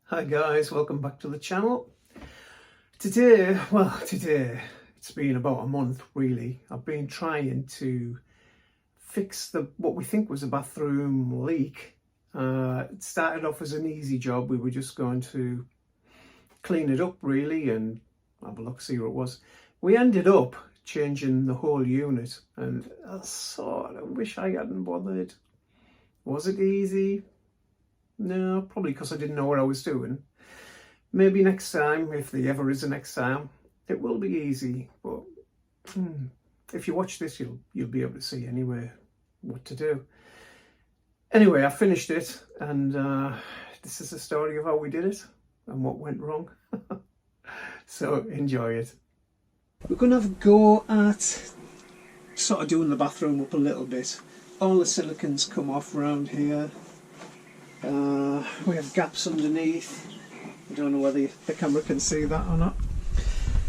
Hi guys, welcome back to the channel. Today, it's been about a month really. I've been trying to fix what we think was a bathroom leak. It started off as an easy job. We were just going to clean it up really and have a look, see what it was. We ended up changing the whole unit and I sort of wish I hadn't bothered. Was it easy? No, probably because I didn't know what I was doing. Maybe next time, if there ever is a next time, it will be easy. But if you watch this, you'll be able to see anyway what to do. Anyway, I finished it, and this is the story of how we did it and what went wrong. So enjoy it. We're going to have a go at sort of doing the bathroom up a little bit. All the silicon's come off around here. We have gaps underneath. I don't know whether the camera can see that or not.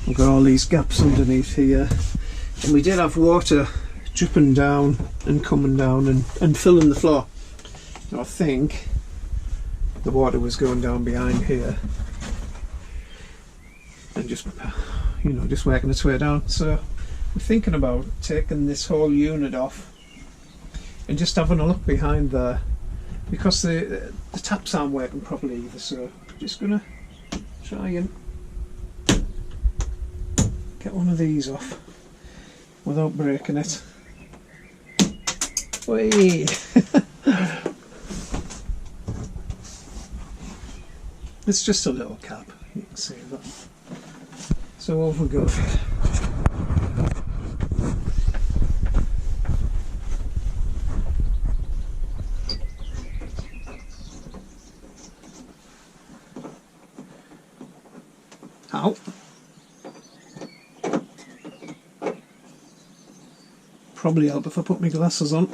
We've got all these gaps underneath here, and we did have water dripping down and coming down and filling the floor. Now I think the water was going down behind here and just working its way down. So we're thinking about taking this whole unit off and just having a look behind there, because the taps aren't working properly either, so I'm just going to try and get one of these off without breaking it. Whee! It's just a little cap, you can see that. So off we go. Ow. Probably help if I put my glasses on.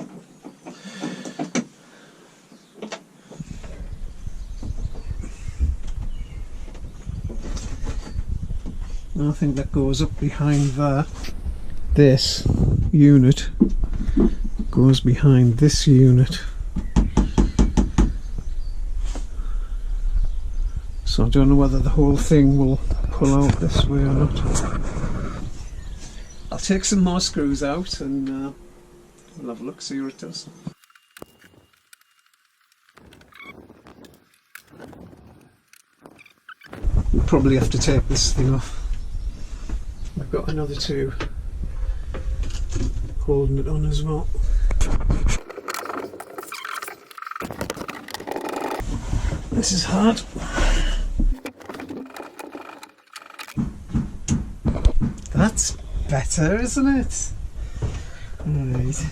I think that goes up behind there. This unit goes behind this unit. So I don't know whether the whole thing will pull out this way or not. I'll take some more screws out and we'll have a look, see what it does. We'll probably have to take this thing off. I've got another two holding it on as well. This is hard. That's better, isn't it? Alright,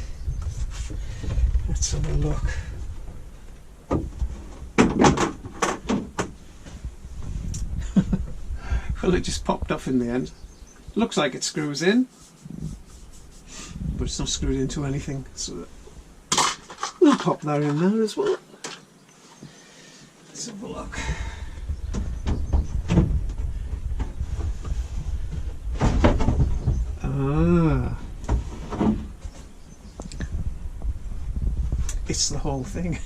let's have a look. Well, it just popped off in the end. Looks like it screws in, but it's not screwed into anything, so we'll pop that in there as well. Let's have a look. It's the whole thing.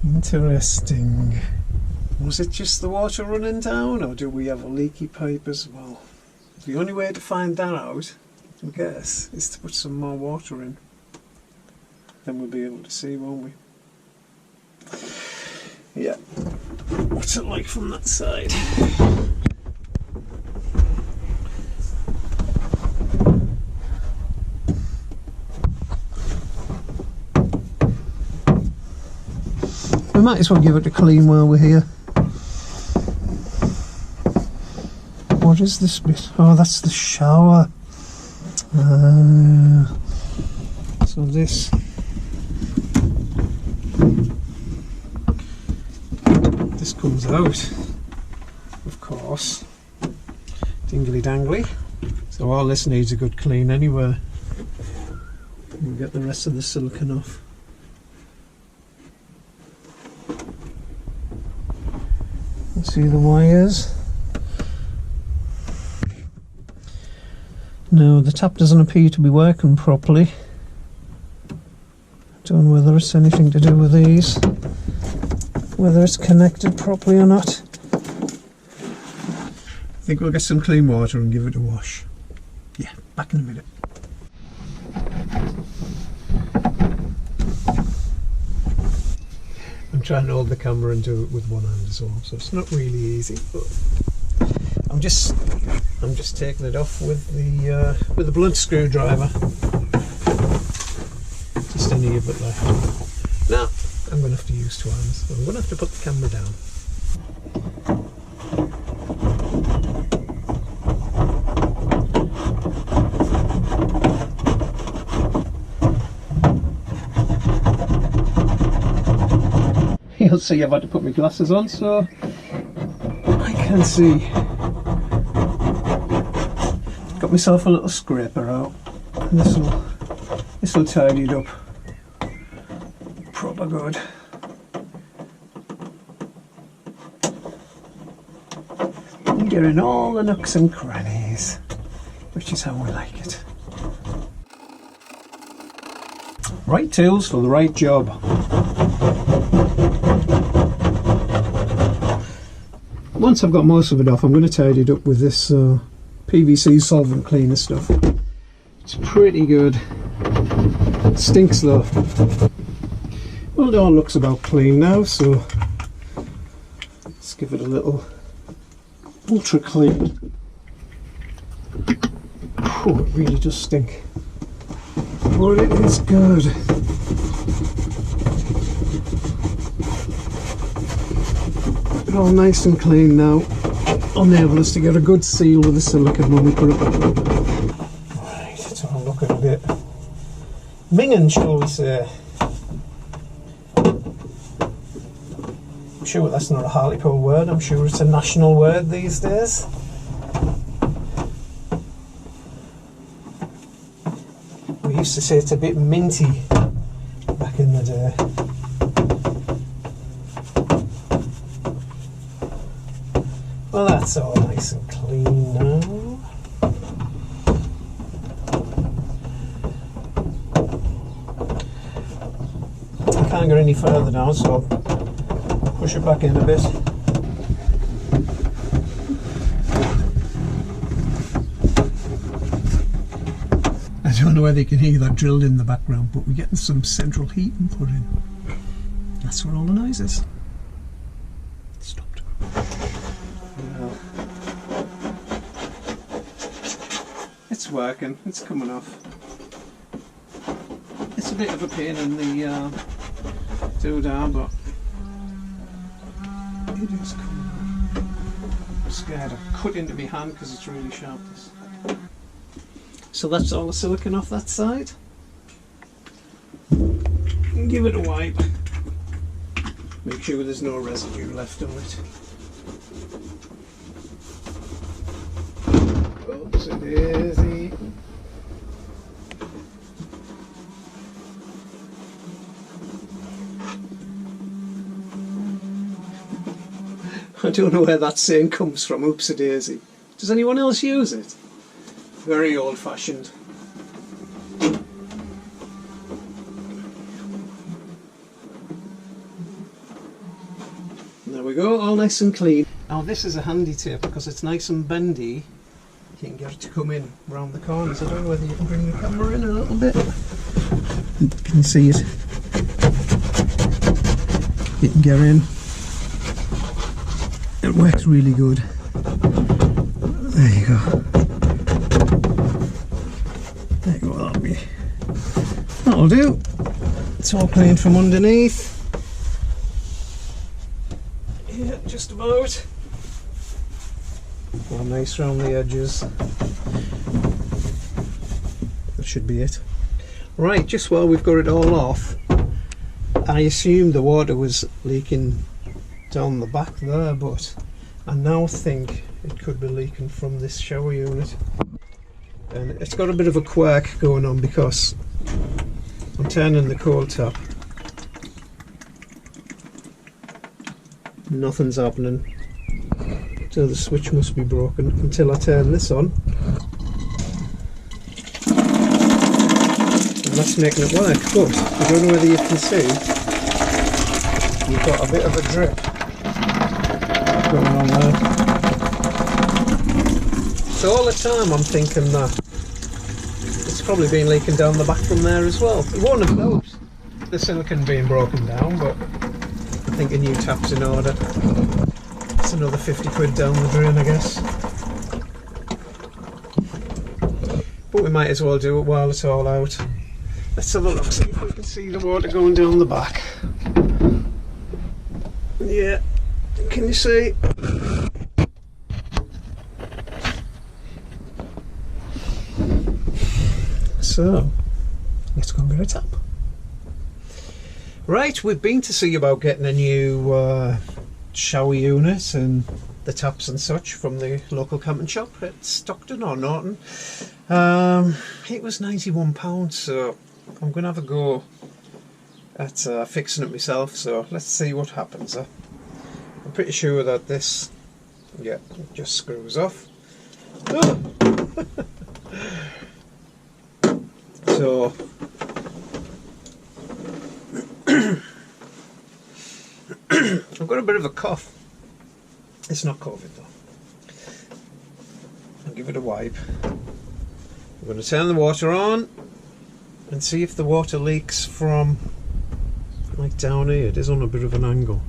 Interesting. Was it just the water running down, or do we have a leaky pipe as well? The only way to find that out, I guess, is to put some more water in. Then we'll be able to see, won't we? Yeah. What's it like from that side? We might as well give it a clean while we're here. What is this bit? Oh, that's the shower. So this comes out, of course. Dingly dangly. So all this needs a good clean anyway. We'll get the rest of the silicone off. See the wires. No, the tap doesn't appear to be working properly. Don't know whether it's anything to do with these, whether it's connected properly or not. I think we'll get some clean water and give it a wash. Yeah, back in a minute. I'm trying to hold the camera and do it with one hand as well, so it's not really easy. But I'm just taking it off with the blunt screwdriver. Just any of it left. Now I'm going to have to use two hands. So I'm going to have to put the camera down. You'll see I've had to put my glasses on so I can see. Got myself a little scraper out, and this will tidy it up proper good. And get in all the nooks and crannies, which is how we like it. Right tools for the right job. Once I've got most of it off, I'm going to tidy it up with this PVC solvent cleaner stuff. It's pretty good. It stinks though. Well, it all looks about clean now, so let's give it a little ultra clean. Oh, it really does stink, but it is good. All nice and clean now. I'll enable us to get a good seal with the silicone when we put it back on. Right, let's have a look at a bit minging, shall we say. I'm sure that's not a Hartlepool word, I'm sure it's a national word these days. We used to say it's a bit minty back in the day. Well, that's all nice and clean now. I can't go any further now, so I'll push it back in a bit. I don't know whether you can hear that drilled in the background, but we're getting some central heating put in. That's what all the noise is. Stopped. It's working, it's coming off. It's a bit of a pain in the doodah, but it is coming off. I'm scared I've cut into my hand because it's really sharp. So that's all the silicone off that side. And give it a wipe. Make sure there's no residue left on it. Oopsie-daisy. I don't know where that saying comes from, oopsie-daisy. Does anyone else use it? Very old-fashioned. There we go, all nice and clean. Now this is a handy tip because it's nice and bendy. You can get it to come in round the corners. I don't know whether you can bring the camera in a little bit. Can you see it? You can get in. It works really good. There you go. There you go, that'll do. It's all clean from underneath. Yeah, just about. All nice around the edges. That should be it. Right, just while we've got it all off, I assumed the water was leaking down the back there, but I now think it could be leaking from this shower unit. And it's got a bit of a quirk going on because I'm turning the cold tap. Nothing's happening. So the switch must be broken until I turn this on. that's making it work, but I don't know whether you can see, you've got a bit of a drip going on there. So all the time I'm thinking that it's probably been leaking down the back from there as well. You won't have noticed the silicone being broken down, but I think a new tap's in order. It's another 50 quid down the drain, I guess. But we might as well do it while it's all out. Let's have a look, see if we can see the water going down the back. Yeah, can you see? So, let's go and get a tap. Right, we've been to see about getting a new shower unit and the taps and such from the local camping shop at Stockton or Norton. It was £91, so I'm going to have a go at fixing it myself, so let's see what happens. I'm pretty sure that this, yeah, just screws off. Oh. So I've got a bit of a cough. It's not COVID though. I'll give it a wipe. I'm going to turn the water on and see if the water leaks from like down here. It is on a bit of an angle.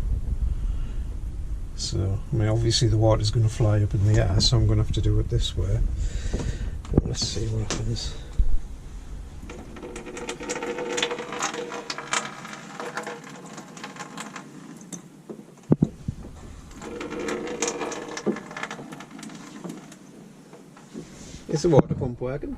So, I mean, obviously the water's going to fly up in the air, so I'm going to have to do it this way. But let's see what happens. Is the water pump working?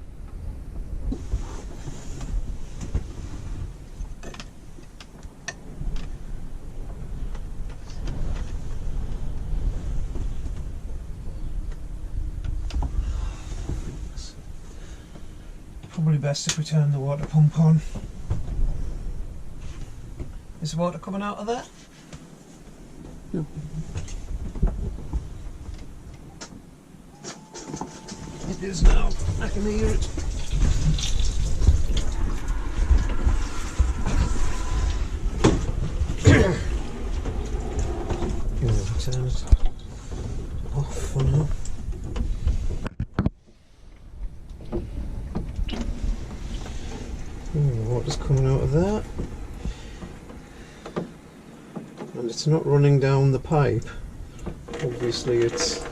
Probably best if we turn the water pump on. Is the water coming out of there? No. It is now. I can hear it. Turn it off for now. Water's coming out of that. And it's not running down the pipe. Obviously it's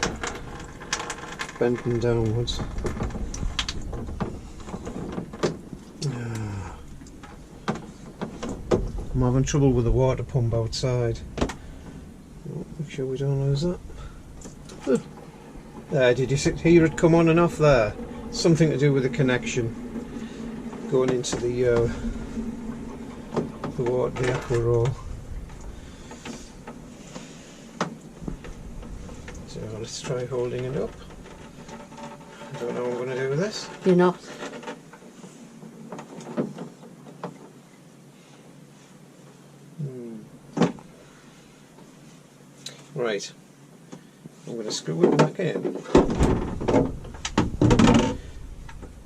bending downwards. I'm having trouble with the water pump outside. Make sure we don't lose that. There, did you hear it come on and off there? Something to do with the connection going into the water, the aqua roll. So let's try holding it up. I don't know what I'm going to do with this. You're not. Right, I'm going to screw it back in.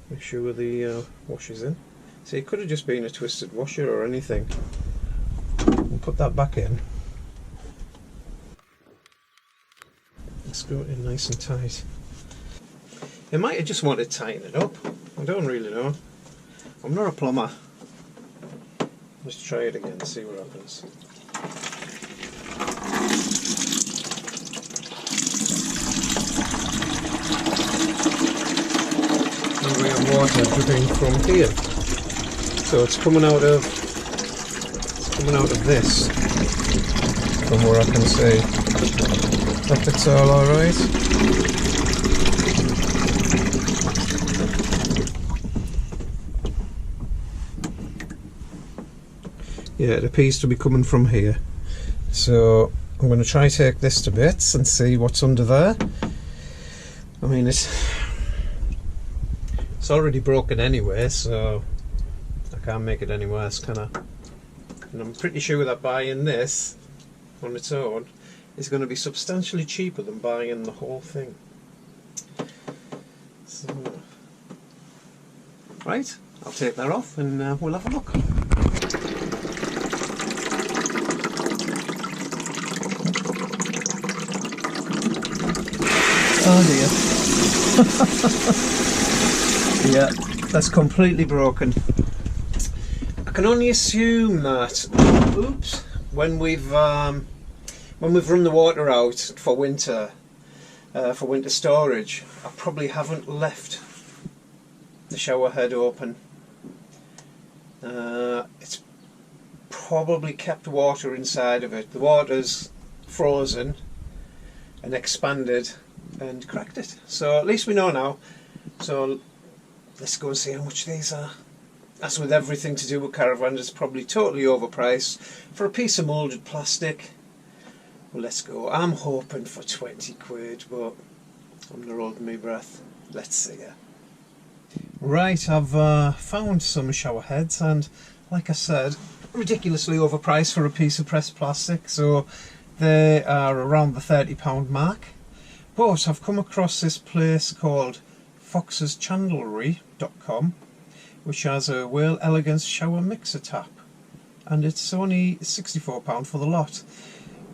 Make sure the washer's in. See, it could have just been a twisted washer or anything. We'll put that back in. And screw it in nice and tight. It might have just wanted to tighten it up. I don't really know. I'm not a plumber. Let's try it again and see what happens. And we have water dripping from here. So it's coming out of this, from where I can see. If it's all alright. Yeah, it appears to be coming from here. So I'm going to try take this to bits and see what's under there. I mean, it's already broken anyway, so I can't make it any worse, can I? And I'm pretty sure that buying this on its own is going to be substantially cheaper than buying the whole thing. So, right, I'll take that off and we'll have a look. Oh dear. Yeah, that's completely broken. I can only assume that, oops, when we've run the water out for winter storage, I probably haven't left the shower head open. It's probably kept water inside of it. The water's frozen and expanded and cracked it. So at least we know now. So let's go and see how much these are. As with everything to do with Caravan, it's probably totally overpriced for a piece of moulded plastic. Well, let's go. I'm hoping for 20 quid, but I'm not holding my breath. Let's see it. Right, I've found some shower heads, and like I said, ridiculously overpriced for a piece of pressed plastic, so they are around the £30 mark. But I've come across this place called foxeschandlery.com, which has a Whale Elegance shower mixer tap, and it's only £64 for the lot.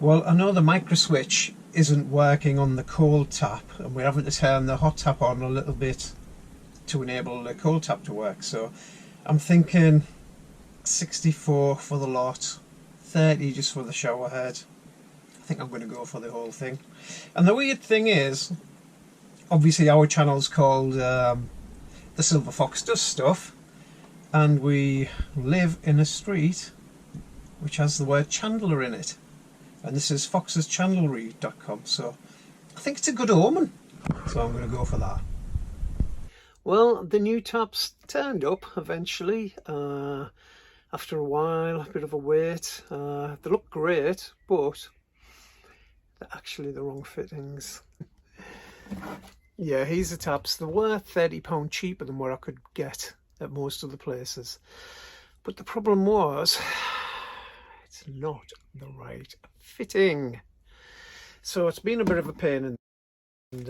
Well, I know the micro switch isn't working on the cold tap, and we're having to turn the hot tap on a little bit to enable the cold tap to work, so I'm thinking 64 for the lot, 30 just for the shower head. I think I'm going to go for the whole thing. And the weird thing is, obviously our channel's called The Silver Fox Does Stuff, and we live in a street which has the word Chandler in it, and this is foxeschandlery.com, so I think it's a good omen, so I'm going to go for that. Well, the new taps turned up eventually, after a while, a bit of a wait. They look great, but they're actually the wrong fittings. Yeah, here's the taps. They were £30 cheaper than what I could get at most of the places. But the problem was, it's not the right fitting. So it's been a bit of a pain, and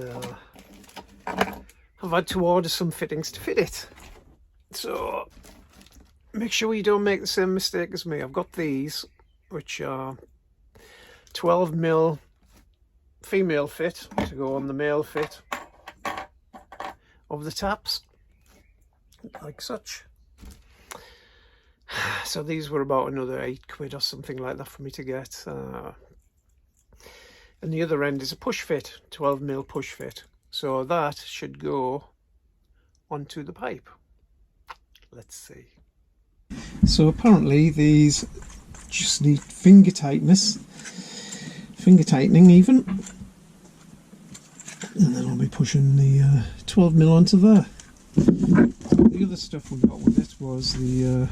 I've had to order some fittings to fit it. So make sure you don't make the same mistake as me. I've got these, which are 12mm female fit to go on the male fit of the taps, like such. So these were about another 8 quid or something like that for me to get. And the other end is a push fit, 12mm push fit. So that should go onto the pipe. Let's see. So apparently these just need finger tightening even. And then I'll be pushing the 12mm onto there. The other stuff we got with it was the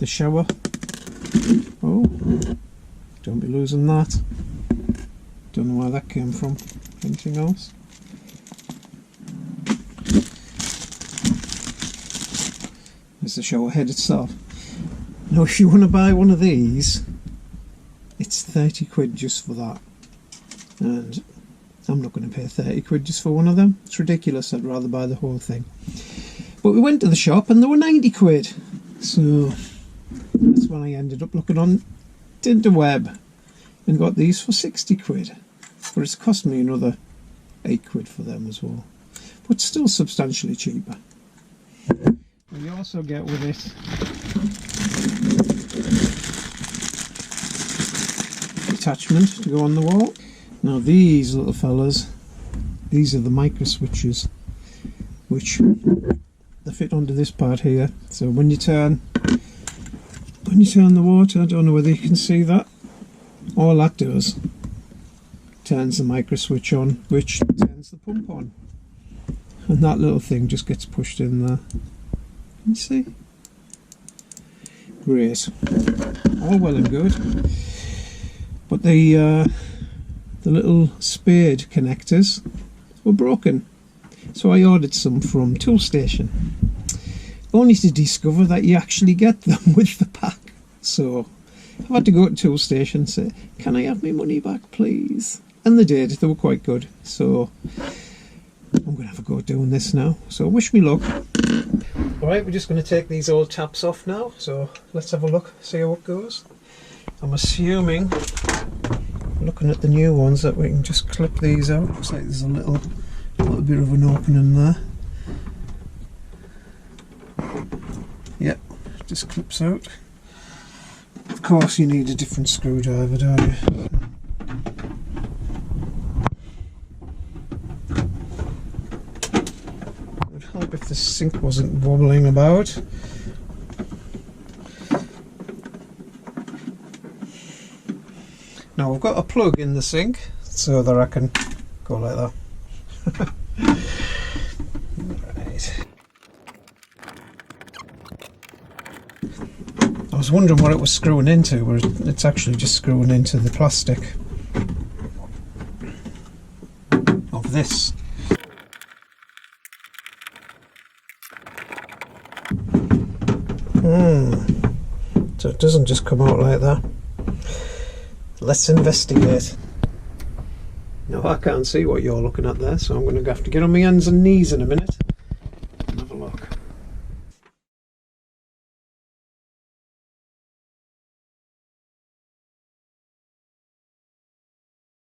shower. Oh, don't be losing that. Don't know where that came from. Anything else? There's the shower head itself. Now if you want to buy one of these, it's 30 quid just for that, and I'm not going to pay 30 quid just for one of them. It's ridiculous. I'd rather buy the whole thing. But we went to the shop and they were 90 quid, so that's when I ended up looking on Tinterweb and got these for 60 quid, but it's cost me another 8 quid for them as well, but still substantially cheaper. And you also get with it attachment to go on the wall. Now these little fellas, these are the micro switches, which they fit onto this part here. So when you turn the water, I don't know whether you can see that, all that does turns the micro switch on, which turns the pump on, and that little thing just gets pushed in there. Can you see? Great. All well and good, but the little spade connectors were broken, so I ordered some from Toolstation, only to discover that you actually get them with the pack. So I've had to go to Toolstation and say, can I have my money back please? And they did. They were quite good, so I'm going to have a go at doing this now, so wish me luck. Right, we're just going to take these old taps off now, so let's have a look, see how it goes. I'm assuming, looking at the new ones, that we can just clip these out. Looks like there's a little bit of an opening there. Yep, just clips out. Of course you need a different screwdriver, don't you? It would help if the sink wasn't wobbling about. Now we've got a plug in the sink so that I can go like that. Right. I was wondering what it was screwing into, but it's actually just screwing into the plastic of this. So it doesn't just come out like that. Let's investigate. Now I can't see what you're looking at there, so I'm going to have to get on my hands and knees in a minute.